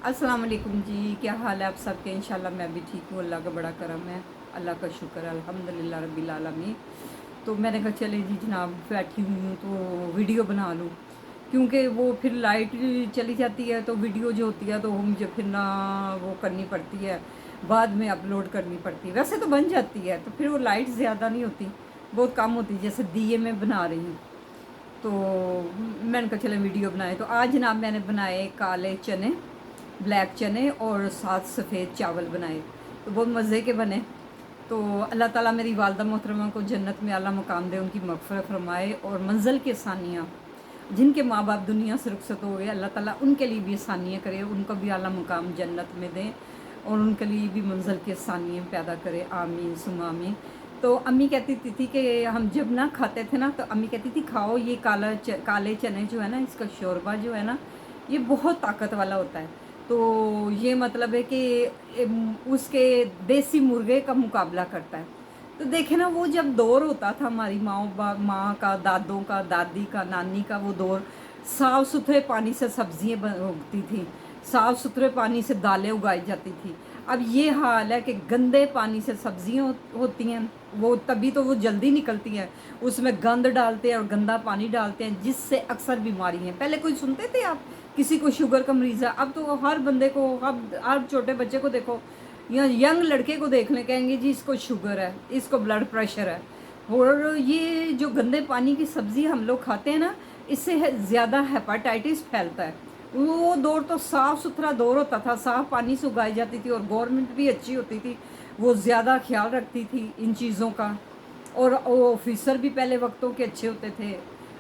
अस्सलाम वालेकुम जी, क्या हाल है आप सबके। इंशाल्लाह मैं भी ठीक हूँ, अल्लाह का बड़ा करम है, अल्लाह का शुक्र है, अल्हम्दुलिल्लाह रब्बिल आलमीन। तो मैंने कहा चले जी जनाब बैठी हुई हूँ तो वीडियो बना लूँ, क्योंकि वो फिर लाइट चली जाती है तो वीडियो जो होती है तो वो मुझे फिर ना वो करनी पड़ती है, बाद में अपलोड करनी पड़ती है। वैसे तो बन जाती है तो फिर वो लाइट ज़्यादा नहीं होती, बहुत कम होती, जैसे दिए में बना रही हूँ। तो मैंने कहा चले वीडियो बनाए। तो आज जनाब मैंने बनाए काले चने, ब्लैक चने और साथ सफ़ेद चावल बनाए, तो बहुत मज़े के बने। तो अल्लाह ताला मेरी वालदा मोहतरमा को जन्नत में आला मकाम दे, उनकी मग़फ़िरत फरमाए और मंज़िल की आसानियाँ, जिनके माँ बाप दुनिया से रुखसत हो गए अल्लाह ताला उनके लिए भी आसानियाँ करे, उनको भी आला मकाम जन्नत में दें और उनके लिए भी मंज़िल की आसानियाँ पैदा करे, आमीन सुम्मा आमीन। तो अम्मी कहती थी कि हम जब ना खाते थे ना तो अम्मी कहती थी खाओ ये काले चने जो है ना, इसका शोरबा जो है ना ये बहुत ताकत वाला होता है। तो ये मतलब है कि उसके देसी मुर्गे का मुकाबला करता है। तो देखे ना वो जब दौर होता था हमारी माँ का, दादों का, दादी का, नानी का, वो दौर साफ़ सुथरे पानी से सब्जियाँ उगती थी, साफ़ सुथरे पानी से दालें उगाई जाती थी। अब ये हाल है कि गंदे पानी से सब्जियाँ होती हैं, वो तभी तो वो जल्दी निकलती हैं, उसमें गंद डालते हैं और गंदा पानी डालते हैं, जिससे अक्सर बीमारी हैं। पहले कोई सुनते थे आप किसी को शुगर का मरीज़ है, अब तो हर बंदे को, अब हर छोटे बच्चे को देखो या यंग लड़के को देख लें, कहेंगे जी इसको शुगर है, इसको ब्लड प्रेशर है। और ये जो गंदे पानी की सब्ज़ी हम लोग खाते हैं ना, इससे ज़्यादा हेपाटाइटिस फैलता है। वो दौर तो साफ़ सुथरा दौर होता था, साफ़ पानी से उगाई जाती थी और गवर्नमेंट भी अच्छी होती थी, वो ज़्यादा ख्याल रखती थी इन चीज़ों का। और वो ऑफिसर भी पहले वक्तों के अच्छे होते थे,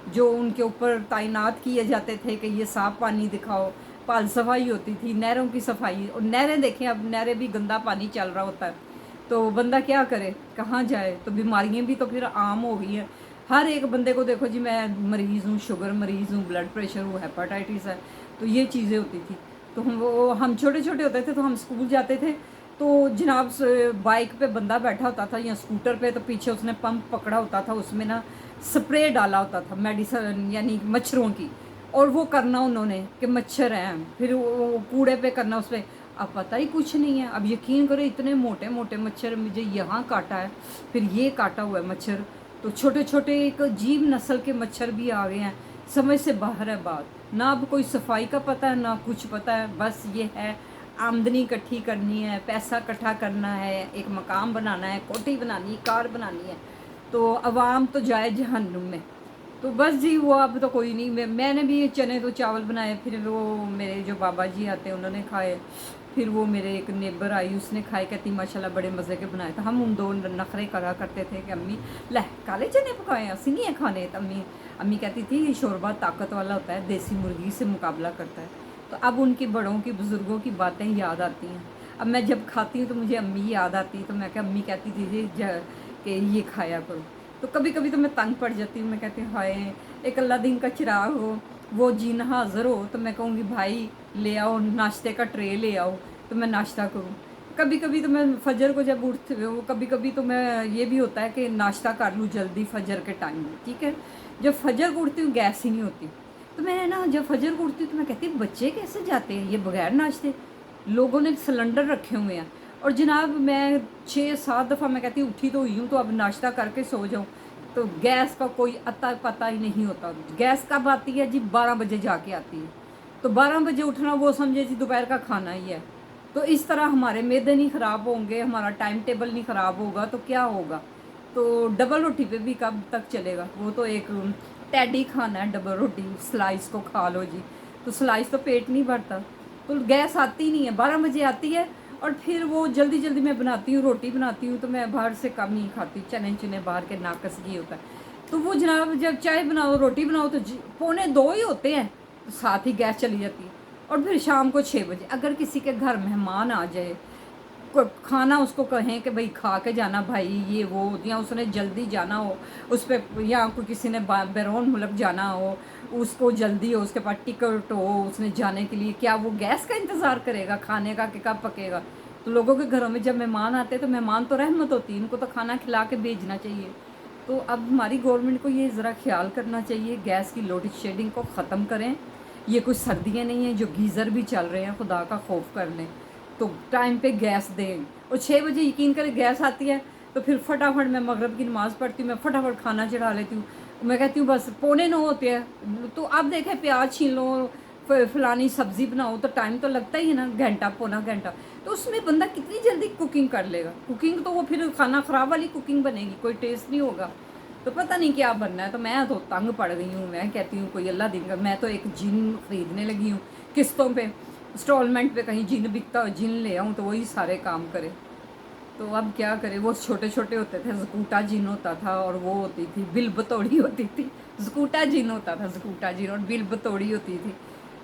जो उनके ऊपर तैनात किए जाते थे कि ये साफ़ पानी दिखाओ, पाल सफाई होती थी, नहरों की सफाई। और नहरें देखें, अब नहरें भी गंदा पानी चल रहा होता है, तो बंदा क्या करे, कहाँ जाए। तो बीमारियाँ भी तो फिर आम हो गई हैं। हर एक बंदे को देखो जी मैं मरीज़ हूँ, शुगर मरीज़ हूँ, ब्लड प्रेशर हूँ, हेपाटाइटिस है, तो ये चीज़ें होती थी। तो हम छोटे छोटे होते थे तो हम स्कूल जाते थे, तो जनाब बाइक पे बंदा बैठा होता था या स्कूटर पे, तो पीछे उसने पंप पकड़ा होता था, उसमें ना स्प्रे डाला होता था मेडिसन यानी मच्छरों की, और वो करना उन्होंने कि मच्छर हैं, फिर वो कूड़े पे करना उस पर। अब पता ही कुछ नहीं है। अब यकीन करो इतने मोटे मोटे मच्छर, मुझे यहाँ काटा है, फिर ये काटा हुआ है मच्छर। तो छोटे छोटे एक अजीब नस्ल के मच्छर भी आ गए हैं, समझ से बाहर है बात। ना अब कोई सफाई का पता है ना कुछ पता है, बस ये है आमदनी इकट्ठी करनी है, पैसा इकट्ठा करना है, एक मकाम बनाना है, कोठी बनानी है, कार बनानी है, तो अवाम तो जाए जहन्नुम में। तो बस जी वो अब तो कोई नहीं। मैंने भी चने तो चावल बनाए, फिर वो मेरे जो बाबा जी आते हैं उन्होंने खाए, फिर वो मेरे एक नेबर आई उसने खाए, कहती माशाल्लाह बड़े मज़े के बनाए। तो हम उन दो नखरे करा करते थे कि अम्मी लै काले चने पकाए, असी नहीं है खाने। तो अम्मी अम्मी कहती थी ये शोरबा ताकत वाला होता है, देसी मुर्गी से मुकाबला करता है। तो अब उनकी बड़ों की, बुज़ुर्गों की बातें याद आती हैं। अब मैं जब खाती हूँ तो मुझे अम्मी याद आती है, तो मैं क्या, अम्मी कहती थी जी कि ये खाया करो। तो कभी कभी तो मैं तंग पड़ जाती हूँ, मैं कहती हूँ हाय एक अल्लाह दिन का चिराग हो, वो जीना हाज़िर हो, तो मैं कहूँगी भाई ले आओ नाश्ते का ट्रे ले आओ, तो मैं नाश्ता करूँ। कभी कभी तो मैं फजर को जब उठते वो, कभी कभी तो मैं ये भी होता है कि नाश्ता कर लूँ जल्दी फजर के टाइम में, ठीक है। जब फजर को उठती हूँ गैस ही नहीं होती, तो मैं ना जब फजर को उठती हूँ तो मैं कहती हूँ बच्चे कैसे जाते हैं ये बगैर नाश्ते, लोगों ने सिलेंडर रखे हुए हैं। और जनाब मैं 6-7 दफ़ा मैं कहती हूँ उठी तो हुई हूँ, तो अब नाश्ता करके सो जाऊँ, तो गैस का कोई अता पता ही नहीं होता। गैस कब आती है जी, 12 बजे जाके आती है, तो 12 बजे उठना वो समझे जी दोपहर का खाना ही है। तो इस तरह हमारे मैदे नहीं ख़राब होंगे, हमारा टाइम टेबल नहीं ख़राब होगा तो क्या होगा। तो डबल रोटी पे भी कब तक चलेगा, वो तो एक टैडी खाना है डबल रोटी, स्लाइस को खा लो जी, तो स्लाइस तो पेट नहीं भरता। तो गैस आती नहीं है, 12 बजे आती है। और फिर वो जल्दी जल्दी मैं बनाती हूँ, रोटी बनाती हूँ, तो मैं बाहर से कम ही खाती, चने चने बाहर के नाकस घी होता है। तो वो जनाब जब चाय बनाओ रोटी बनाओ तो 1:45 ही होते हैं, तो साथ ही गैस चली जाती है। और फिर शाम को 6 बजे अगर किसी के घर मेहमान आ जाए, खाना उसको कहें कि भाई खा के जाना भाई ये वो, या उसने जल्दी जाना हो उस पर, या कोई किसी ने बैरून मुल्क जाना हो, उसको जल्दी हो, उसके पास टिकट हो उसने जाने के लिए, क्या वो गैस का इंतज़ार करेगा खाने का कि कब पकेगा। तो लोगों के घरों में जब मेहमान आते हैं तो मेहमान तो रहमत होती है, इनको तो खाना खिला के भेजना चाहिए। तो अब हमारी गवर्नमेंट को ये ज़रा ख्याल करना चाहिए, गैस की लोड शेडिंग को ख़त्म करें, یہ کچھ سردیاں نہیں ہیں جو گیزر بھی چل رہے ہیں، خدا کا خوف کر لیں تو ٹائم پہ گیس دیں. اور 6 بجے یقین کریں گیس آتی ہے تو پھر فٹافٹ میں مغرب کی نماز پڑھتی ہوں، میں فٹافٹ کھانا چڑھا لیتی ہوں. میں کہتی ہوں بس 8:45 ہوتے ہیں تو اب دیکھیں پیاز چھین لو، فلانی سبزی بناؤ تو ٹائم تو لگتا ہی ہے نا، گھنٹہ پونا گھنٹہ. تو اس میں بندہ کتنی جلدی کوکنگ کر لے گا. کوکنگ تو وہ پھر کھانا خراب والی کوکنگ بنے گی، کوئی ٹیسٹ نہیں ہوگا. تو پتہ نہیں کیا بننا ہے. تو میں تو تنگ پڑ گئی ہوں. میں کہتی ہوں کوئی اللہ دن کا، میں تو ایک جن خریدنے لگی ہوں قسطوں پہ، انسٹالمنٹ پہ. کہیں جن بکتا ہو جن لے آؤں تو وہی سارے کام کرے. تو اب کیا کرے، وہ چھوٹے چھوٹے ہوتے تھے، زکوٹا جن ہوتا تھا اور وہ ہوتی تھی بل بتوڑی ہوتی تھی. زکوٹا جن ہوتا تھا، زکوٹا جن، اور بل بتوڑی ہوتی تھی.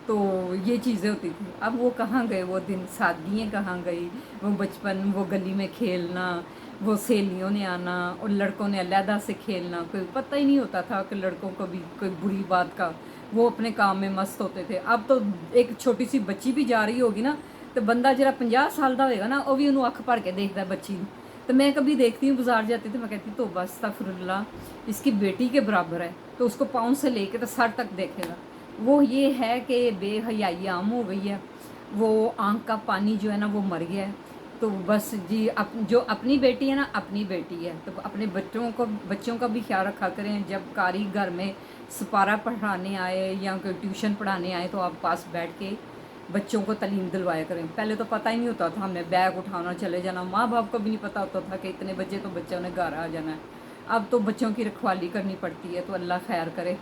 تو یہ چیزیں ہوتی تھیں. اب وہ کہاں گئے وہ دن، سادگیاں کہاں گئی، وہ بچپن، وہ گلی میں کھیلنا، وہ سہیلیوں نے آنا اور لڑکوں نے علیحدہ سے کھیلنا. کوئی پتہ ہی نہیں ہوتا تھا کہ لڑکوں کو بھی کوئی بری بات کا، وہ اپنے کام میں مست ہوتے تھے. اب تو ایک چھوٹی سی بچی بھی جا رہی ہوگی نا تو بندہ جرا 50 سال کا ہوئے گا نا وہ بھی انہوں اکھ بھر کے دیکھتا ہے بچی نے. تو میں کبھی دیکھتی ہوں بازار جاتی تو میں کہتی ہوں تو بس استغفر اللہ، اس کی بیٹی کے برابر ہے. تو اس کو پاؤں سے لے کے تو سر تک دیکھے گا. وہ یہ ہے کہ بے حیائی عام ہو گئی ہے. وہ آنکھ کا پانی جو ہے نا وہ مر گیا ہے. تو بس جی جو اپنی بیٹی ہے نا اپنی بیٹی ہے تو اپنے بچوں کا بھی خیال رکھا کریں. جب قاری گھر میں سپارہ پڑھانے آئے یا کوئی ٹیوشن پڑھانے آئے تو آپ پاس بیٹھ کے بچوں کو تعلیم دلوایا کریں. پہلے تو پتہ ہی نہیں ہوتا تھا، ہم نے بیگ اٹھانا چلے جانا، ماں باپ کو بھی نہیں پتہ ہوتا تھا کہ اتنے بجے تو بچوں نے گھر آ جانا ہے. اب تو بچوں کی رکھوالی کرنی پڑتی ہے. تو اللہ خیر کرے.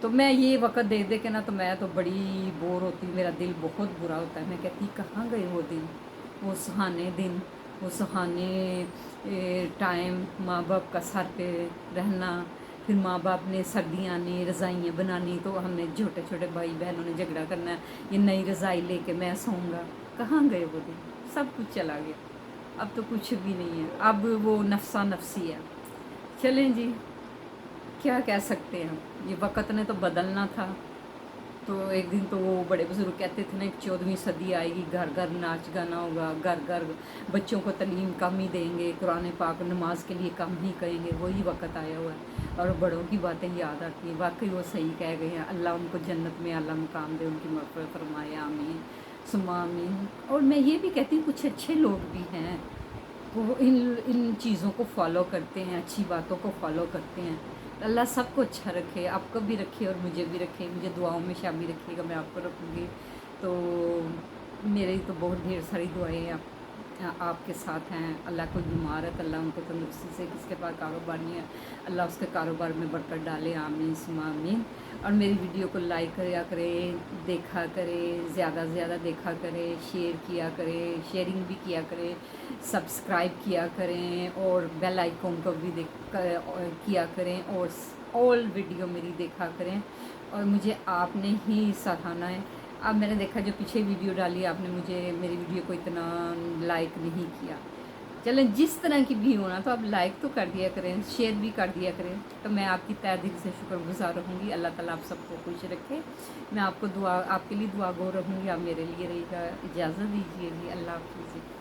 تو میں یہ وقت دیکھ کے نا تو میں تو بڑی بور ہوتی، میرا دل بہت برا ہوتا ہے. میں کہتی کہاں گئے وہ دن، وہ سہانے دن، وہ سہانے ٹائم، ماں باپ کا سر پہ رہنا. پھر ماں باپ نے سردیاں آنی، رضائیاں بنانی تو ہم نے چھوٹے چھوٹے بھائی بہنوں نے جھگڑا کرنا ہے یہ نئی رضائی لے کے میں سوؤں گا. کہاں گئے وہ دن، سب کچھ چلا گیا. اب تو کچھ بھی نہیں ہے. اب وہ نفسا نفسی ہے. چلیں جی، کیا کہہ سکتے ہیں. یہ وقت نے تو بدلنا تھا. تو ایک دن تو وہ بڑے بزرگ کہتے تھے نا 14ویں صدی آئے گی، گھر گھر ناچ گانا ہوگا، گھر گھر بچوں کو تعلیم کم ہی دیں گے، قرآن پاک نماز کے لیے کم ہی کہیں گے. وہی وقت آیا ہوا ہے اور بڑوں کی باتیں یاد آتی ہیں. واقعی وہ صحیح کہہ گئے ہیں. اللہ ان کو جنت میں اعلیٰ مقام دے، ان کی مغفرت فرمائے، آمین ثم آمین. اور میں یہ بھی کہتی ہوں کچھ اچھے لوگ بھی ہیں وہ ان چیزوں کو فالو کرتے ہیں، اچھی باتوں کو فالو کرتے ہیں. اللہ سب کو اچھا رکھے، آپ کو بھی رکھے اور مجھے بھی رکھے. مجھے دعاؤں میں شامل رکھیے گا، میں آپ کو رکھوں گی. تو میری تو بہت ڈھیر ساری دعائیں آپ کے ساتھ ہیں. اللہ کوئی بیمار ہے تو اللہ ان کو تندرستی سے، کس کے پاس کاروبار نہیں ہے اللہ اس کے کاروبار میں برکت ڈالے، آمین ثم آمین. اور میری ویڈیو کو لائک کریا کریں، دیکھا کریں، زیادہ سے زیادہ دیکھا کریں، شیئر کیا کریں، شیئرنگ بھی کیا کریں، سبسکرائب کیا کریں اور بیل آئیکن کو بھی کیا کریں اور آل ویڈیو میری دیکھا کریں. اور مجھے آپ نے ہی سراہنا ہے. اب میں نے دیکھا جو پیچھے ویڈیو ڈالی آپ نے مجھے میری ویڈیو کو اتنا لائک نہیں کیا. چلیں جس طرح کی بھی ہونا تو آپ لائک تو کر دیا کریں، شیئر بھی کر دیا کریں. تو میں آپ کی تہ دل سے شکر گزار رہوں گی. اللہ تعالیٰ آپ سب کو خوش رکھے. میں آپ کے لیے دعا گو رہوں گی. آپ میرے لیے رہے گا. اجازت دیجیے گی. اللہ حافظ.